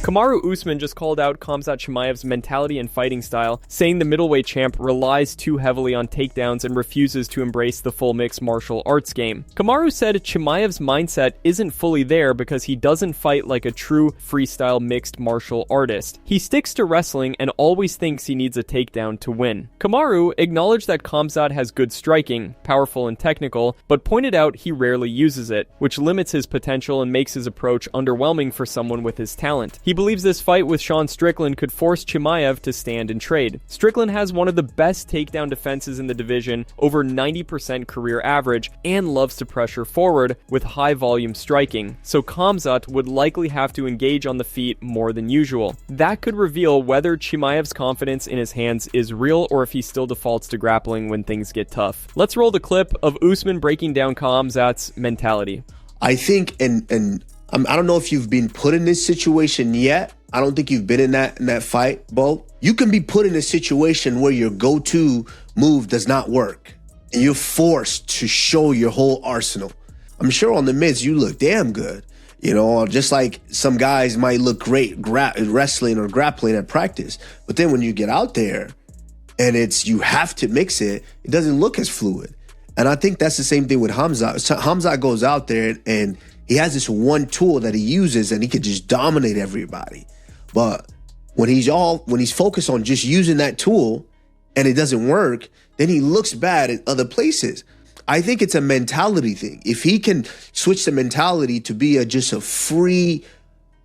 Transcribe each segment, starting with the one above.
Kamaru Usman just called out Khamzat Chimaev's mentality and fighting style, saying the middleweight champ relies too heavily on takedowns and refuses to embrace the full mixed martial arts game. Kamaru said Chimaev's mindset isn't fully there because he doesn't fight like a true freestyle mixed martial artist. He sticks to wrestling and always thinks he needs a takedown to win. Kamaru acknowledged that Khamzat has good striking, powerful and technical, but pointed out he rarely uses it, which limits his potential and makes his approach underwhelming for someone with his talent. He believes this fight with Sean Strickland could force Chimaev to stand and trade. Strickland has one of the best takedown defenses in the division, over 90% career average, and loves to pressure forward with high volume striking, so Khamzat would likely have to engage on the feet more than usual. That could reveal whether Chimaev's confidence in his hands is real or if he still defaults to grappling when things get tough. Let's roll the clip of Usman breaking down Khamzat's mentality. I think, and I don't know if you've been put in this situation yet. I don't think you've been in that fight, Bo. You can be put in a situation where your go-to move does not work, and you're forced to show your whole arsenal. I'm sure on the mids you look damn good, just like some guys might look great wrestling or grappling at practice. But then when you get out there and you have to mix it, it doesn't look as fluid. And I think that's the same thing with Khamzat. So Khamzat goes out there and he has this one tool that he uses and he can just dominate everybody. But when he's focused on just using that tool and it doesn't work, then he looks bad in other places. I think it's a mentality thing. If he can switch the mentality to be just a free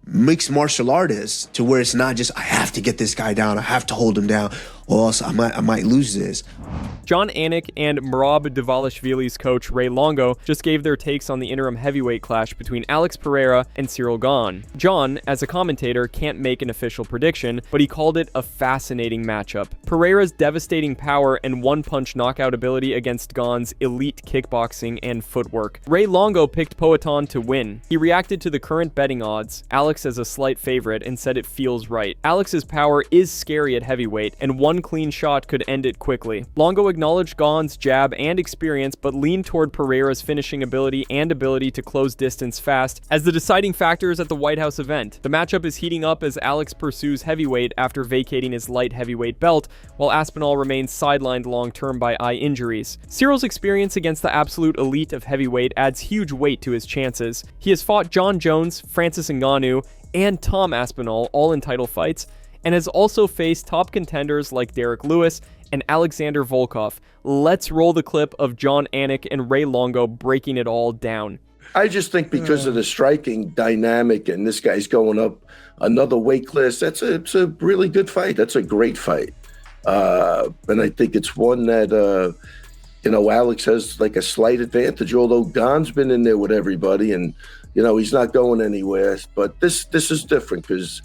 mixed martial artist to where it's not just, I have to get this guy down, I have to hold him down, or else I might lose this. Jon Anik and Merab Dvalishvili's coach Ray Longo just gave their takes on the interim heavyweight clash between Alex Pereira and Ciryl Gane. Jon, as a commentator, can't make an official prediction, but he called it a fascinating matchup. Pereira's devastating power and one-punch knockout ability against Gane's elite kickboxing and footwork. Ray Longo picked Poatan to win. He reacted to the current betting odds, Alex as a slight favorite, and said it feels right. Alex's power is scary at heavyweight, and one clean shot could end it quickly. Longo acknowledged Gane's jab and experience, but leaned toward Pereira's finishing ability and ability to close distance fast as the deciding factors at the White House event. The matchup is heating up as Alex pursues heavyweight after vacating his light heavyweight belt, while Aspinall remains sidelined long-term by eye injuries. Ciryl's experience against the absolute elite of heavyweight adds huge weight to his chances. He has fought John Jones, Francis Ngannou, and Tom Aspinall, all in title fights, and has also faced top contenders like Derek Lewis and Alexander Volkov. Let's roll the clip of Jon Anik and Ray Longo breaking it all down. I just think because of the striking dynamic and this guy's going up another weight class, it's a really good fight. That's a great fight. And I think it's one that, Alex has like a slight advantage, although Gane's been in there with everybody and, he's not going anywhere. But this is different because,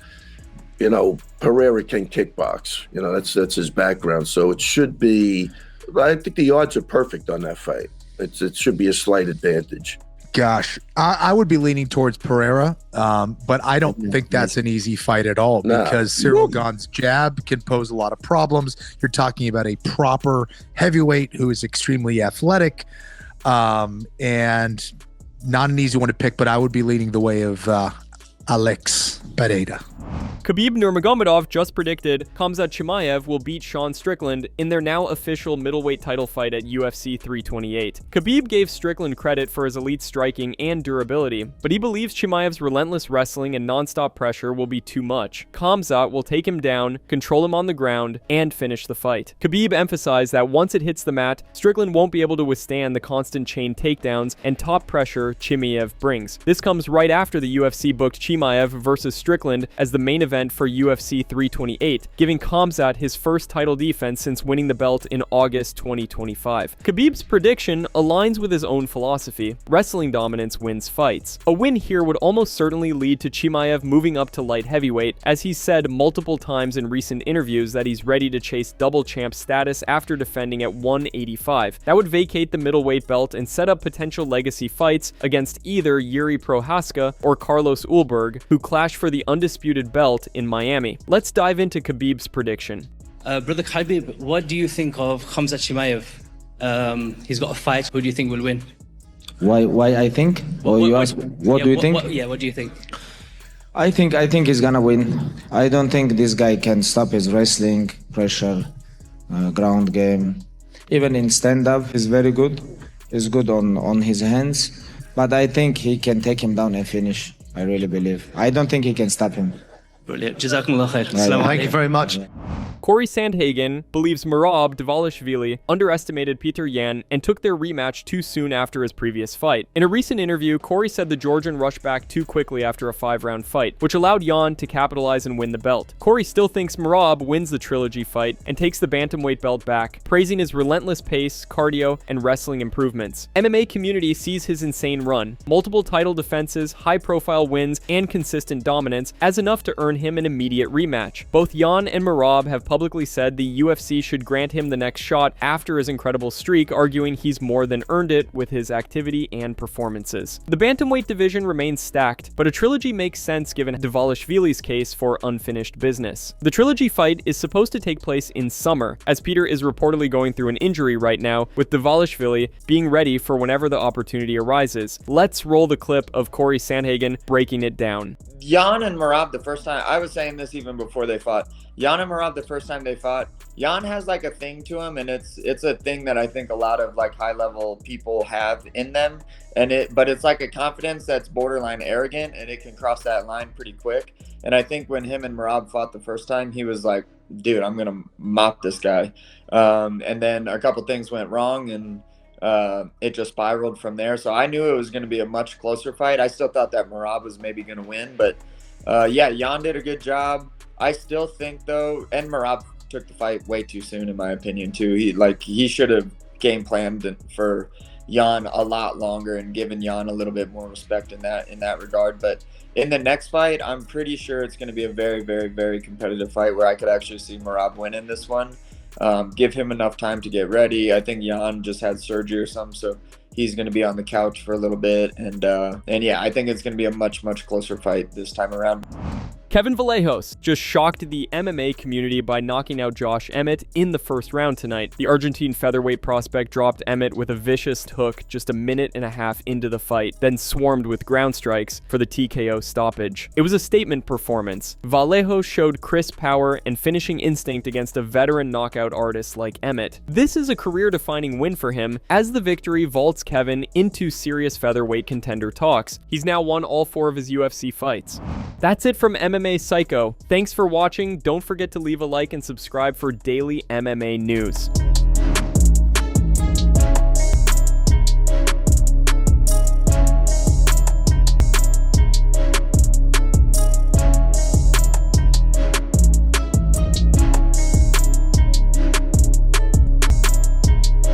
Pereira can kickbox. That's his background. So it should be, I think the odds are perfect on that fight. It should be a slight advantage. Gosh, I would be leaning towards Pereira, but I don't think that's an easy fight at all because Ciryl Gane's jab can pose a lot of problems. You're talking about a proper heavyweight who is extremely athletic and not an easy one to pick, but I would be leaning the way of Alex Pereira. Khabib Nurmagomedov just predicted Khamzat Chimaev will beat Sean Strickland in their now official middleweight title fight at UFC 328. Khabib gave Strickland credit for his elite striking and durability, but he believes Chimaev's relentless wrestling and non-stop pressure will be too much. Khamzat will take him down, control him on the ground, and finish the fight. Khabib emphasized that once it hits the mat, Strickland won't be able to withstand the constant chain takedowns and top pressure Chimaev brings. This comes right after the UFC booked Chimaev versus Strickland as the main event for UFC 328, giving Khamzat his first title defense since winning the belt in August 2025. Khabib's prediction aligns with his own philosophy. Wrestling dominance wins fights. A win here would almost certainly lead to Chimaev moving up to light heavyweight, as he's said multiple times in recent interviews that he's ready to chase double champ status after defending at 185. That would vacate the middleweight belt and set up potential legacy fights against either Yuri Prohaska or Carlos Ulberg, who clash for the undisputed belt in Miami. Let's dive into Khabib's prediction. Brother Khabib, what do you think of Khamzat Chimaev? He's got a fight. Who do you think will win? Why I think? Or you ask, what do you think? What do you think? I think he's gonna win. I don't think this guy can stop his wrestling, pressure, ground game. Even in stand-up, he's very good. He's good on his hands. But I think he can take him down and finish. I really believe. I don't think he can stop him. Brilliant. Jazakumullah khair. Assalamu Thank you alaikum. very much. Cory Sandhagen believes Merab Dvalishvili underestimated Petr Yan and took their rematch too soon after his previous fight. In a recent interview, Cory said the Georgian rushed back too quickly after a 5-round fight, which allowed Yan to capitalize and win the belt. Cory still thinks Merab wins the trilogy fight and takes the bantamweight belt back, praising his relentless pace, cardio, and wrestling improvements. MMA community sees his insane run, multiple title defenses, high-profile wins, and consistent dominance as enough to earn him an immediate rematch. Both Yan and Merab have publicly said the UFC should grant him the next shot after his incredible streak, arguing he's more than earned it with his activity and performances. The bantamweight division remains stacked, but a trilogy makes sense given Dvalishvili's case for unfinished business. The trilogy fight is supposed to take place in summer, as Petr is reportedly going through an injury right now, with Dvalishvili being ready for whenever the opportunity arises. Let's roll the clip of Cory Sandhagen breaking it down. Yan and Merab, the first time, I was saying this even before they fought. Yan and Merab, the first time they fought, Yan has like a thing to him, and it's a thing that I think a lot of like high level people have in them, but it's like a confidence that's borderline arrogant, and it can cross that line pretty quick. And I think when him and Merab fought the first time, he was like, dude, I'm gonna mop this guy. And then a couple things went wrong, and it just spiraled from there. So I knew it was going to be a much closer fight. I still thought that Merab was maybe going to win, but yeah, Yan did a good job. I still think though, and Merab took the fight way too soon in my opinion too. He should have game planned for Yan a lot longer and given Yan a little bit more respect in that regard. But in the next fight, I'm pretty sure it's going to be a very, very, very competitive fight where I could actually see Merab winning this one. Give him enough time to get ready. I think Yan just had surgery or something, so he's going to be on the couch for a little bit. And yeah, I think it's going to be a much, much closer fight this time around. Kevin Vallejos just shocked the MMA community by knocking out Josh Emmett in the first round tonight. The Argentine featherweight prospect dropped Emmett with a vicious hook just a minute and a half into the fight, then swarmed with ground strikes for the TKO stoppage. It was a statement performance. Vallejos showed crisp power and finishing instinct against a veteran knockout artist like Emmett. This is a career-defining win for him, as the victory vaults Kevin into serious featherweight contender talks. He's now won all 4 of his UFC fights. That's it from MMA Psycho. Thanks for watching. Don't forget to leave a like and subscribe for daily MMA news.